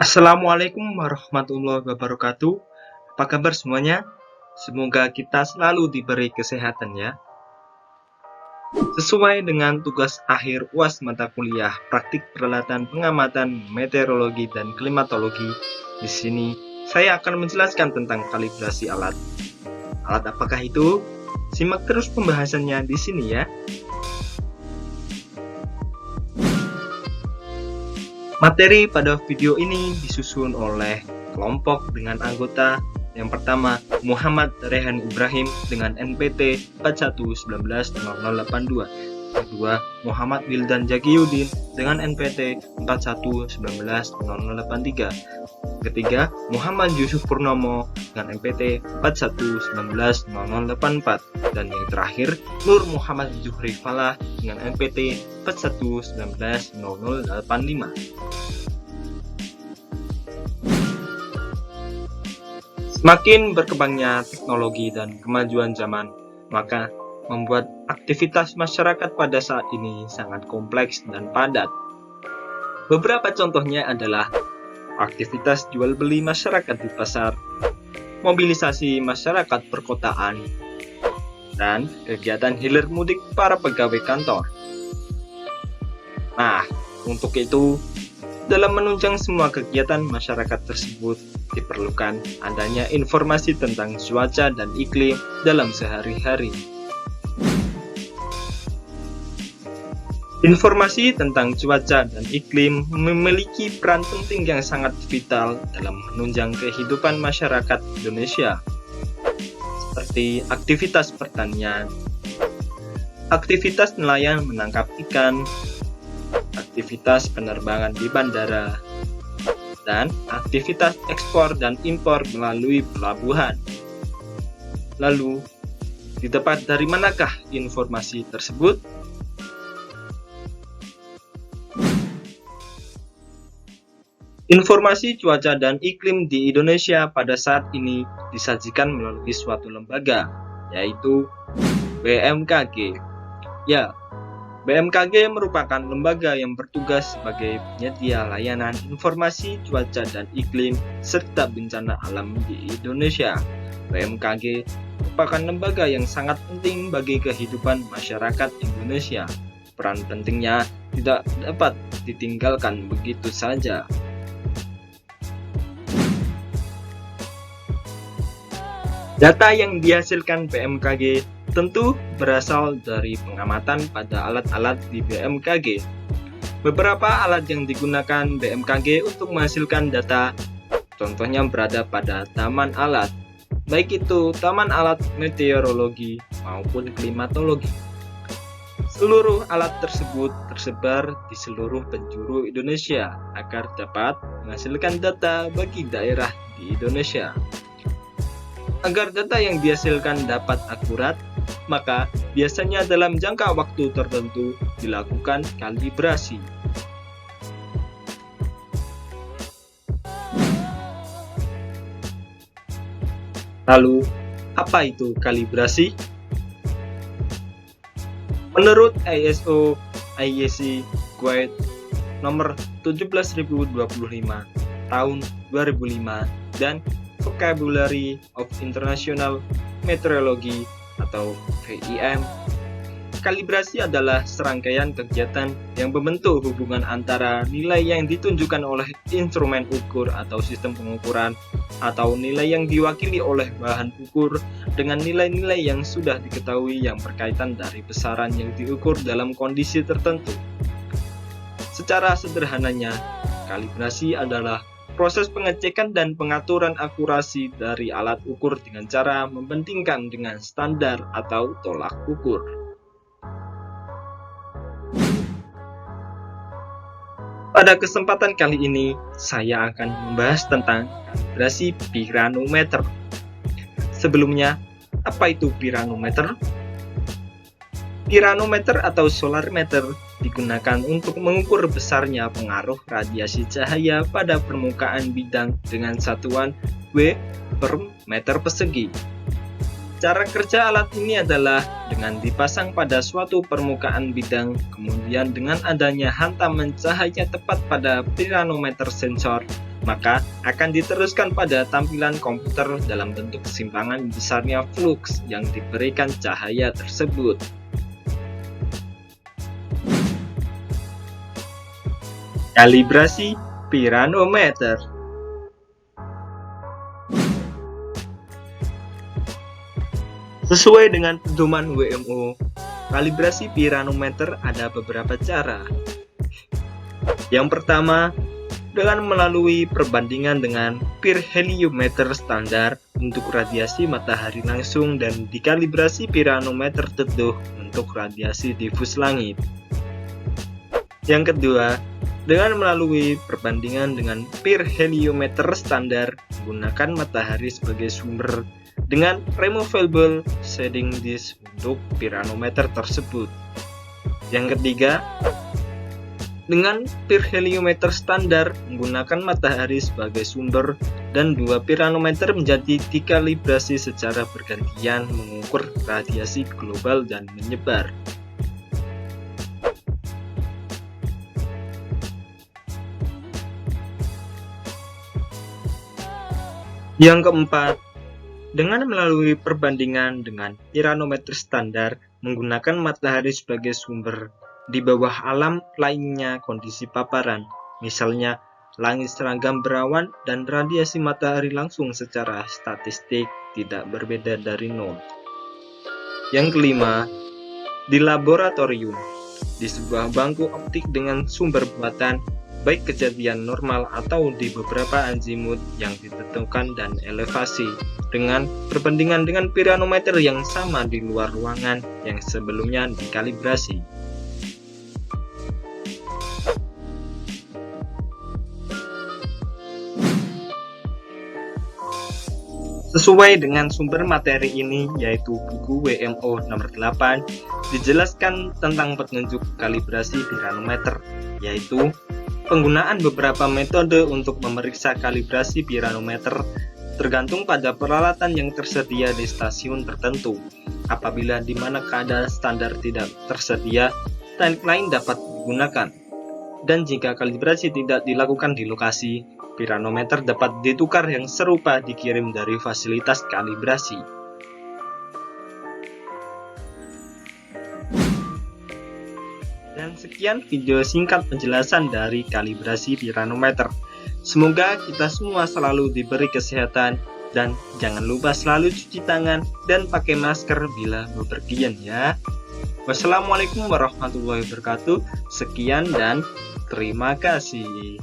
Assalamualaikum warahmatullahi wabarakatuh. Apa kabar semuanya? Semoga kita selalu diberi kesehatan ya. Sesuai dengan tugas akhir UAS mata kuliah Praktik Peralatan Pengamatan Meteorologi dan Klimatologi, di sini saya akan menjelaskan tentang kalibrasi alat. Alat apakah itu? Simak terus pembahasannya di sini ya. Materi pada video ini disusun oleh kelompok dengan anggota yang pertama Muhammad Rehan Ibrahim dengan NPT 41190082, kedua Muhammad Wildan Jakiyudin dengan NPT 41190083, ketiga Muhammad Yusuf Purnomo dengan NPT 41190084, dan yang terakhir Nur Muhammad Zuhri Falah dengan NPT 41190085. Semakin berkembangnya teknologi dan kemajuan zaman, maka membuat aktivitas masyarakat pada saat ini sangat kompleks dan padat. Beberapa contohnya adalah aktivitas jual beli masyarakat di pasar, mobilisasi masyarakat perkotaan, dan kegiatan hilir mudik para pegawai kantor. Nah, untuk itu, dalam menunjang semua kegiatan masyarakat tersebut, diperlukan adanya informasi tentang cuaca dan iklim dalam sehari-hari. Informasi tentang cuaca dan iklim memiliki peran penting yang sangat vital dalam menunjang kehidupan masyarakat Indonesia, seperti aktivitas pertanian, aktivitas nelayan menangkap ikan, aktivitas penerbangan di bandara, dan aktivitas ekspor dan impor melalui pelabuhan. Lalu, didapat dari manakah informasi tersebut? Informasi cuaca dan iklim di Indonesia pada saat ini disajikan melalui suatu lembaga, yaitu BMKG. Ya, BMKG merupakan lembaga yang bertugas sebagai penyedia layanan informasi cuaca dan iklim serta bencana alam di Indonesia. BMKG merupakan lembaga yang sangat penting bagi kehidupan masyarakat Indonesia. Peran pentingnya tidak dapat ditinggalkan begitu saja. Data yang dihasilkan BMKG tentu berasal dari pengamatan pada alat-alat di BMKG. Beberapa alat yang digunakan BMKG untuk menghasilkan data, contohnya berada pada taman alat, baik itu taman alat meteorologi maupun klimatologi. Seluruh alat tersebut tersebar di seluruh penjuru Indonesia agar dapat menghasilkan data bagi daerah di Indonesia. Agar data yang dihasilkan dapat akurat, maka biasanya dalam jangka waktu tertentu dilakukan kalibrasi. Lalu, apa itu kalibrasi? Menurut ISO IEC Guide nomor 17025 tahun 2005 dan Vocabulary of International Meteorology atau VIM, kalibrasi adalah serangkaian kegiatan yang membentuk hubungan antara nilai yang ditunjukkan oleh instrumen ukur atau sistem pengukuran atau nilai yang diwakili oleh bahan ukur dengan nilai-nilai yang sudah diketahui yang berkaitan dari besaran yang diukur dalam kondisi tertentu. Secara sederhananya, kalibrasi adalah proses pengecekan dan pengaturan akurasi dari alat ukur dengan cara membandingkan dengan standar atau tolak ukur. Pada kesempatan kali ini, saya akan membahas tentang kalibrasi piranometer. Sebelumnya, apa itu piranometer? Piranometer atau solar meter digunakan untuk mengukur besarnya pengaruh radiasi cahaya pada permukaan bidang dengan satuan W per meter persegi. Cara kerja alat ini adalah dengan dipasang pada suatu permukaan bidang, kemudian dengan adanya hantaman cahaya tepat pada piranometer sensor, maka akan diteruskan pada tampilan komputer dalam bentuk kesimpangan besarnya flux yang diberikan cahaya tersebut. Kalibrasi piranometer. Sesuai dengan pedoman WMO, kalibrasi piranometer ada beberapa cara. Yang pertama, dengan melalui perbandingan dengan pirheliometer standar untuk radiasi matahari langsung dan dikalibrasi piranometer teduh untuk radiasi difus langit. Yang kedua, dengan melalui perbandingan dengan pirheliometer standar menggunakan matahari sebagai sumber dengan removable shading disk untuk piranometer tersebut. Yang ketiga, dengan pirheliometer standar menggunakan matahari sebagai sumber dan dua piranometer menjadi dikalibrasi secara bergantian mengukur radiasi global dan menyebar. Yang keempat, dengan melalui perbandingan dengan piranometer standar menggunakan matahari sebagai sumber di bawah alam lainnya kondisi paparan, misalnya langit seragam berawan dan radiasi matahari langsung secara statistik tidak berbeda dari nol. Yang kelima, di laboratorium, di sebuah bangku optik dengan sumber buatan, baik kejadian normal atau di beberapa azimut yang ditentukan dan elevasi, dengan perbandingan dengan piranometer yang sama di luar ruangan yang sebelumnya dikalibrasi. Sesuai dengan sumber materi ini, yaitu buku WMO nomor 8, dijelaskan tentang petunjuk kalibrasi piranometer, yaitu penggunaan beberapa metode untuk memeriksa kalibrasi piranometer tergantung pada peralatan yang tersedia di stasiun tertentu. Apabila di mana keadaan standar tidak tersedia, teknik lain dapat digunakan. Dan jika kalibrasi tidak dilakukan di lokasi, piranometer dapat ditukar yang serupa dikirim dari fasilitas kalibrasi. Dan sekian video singkat penjelasan dari kalibrasi piranometer. Semoga kita semua selalu diberi kesehatan dan jangan lupa selalu cuci tangan dan pakai masker bila bepergian ya. Wassalamualaikum warahmatullahi wabarakatuh. Sekian dan terima kasih.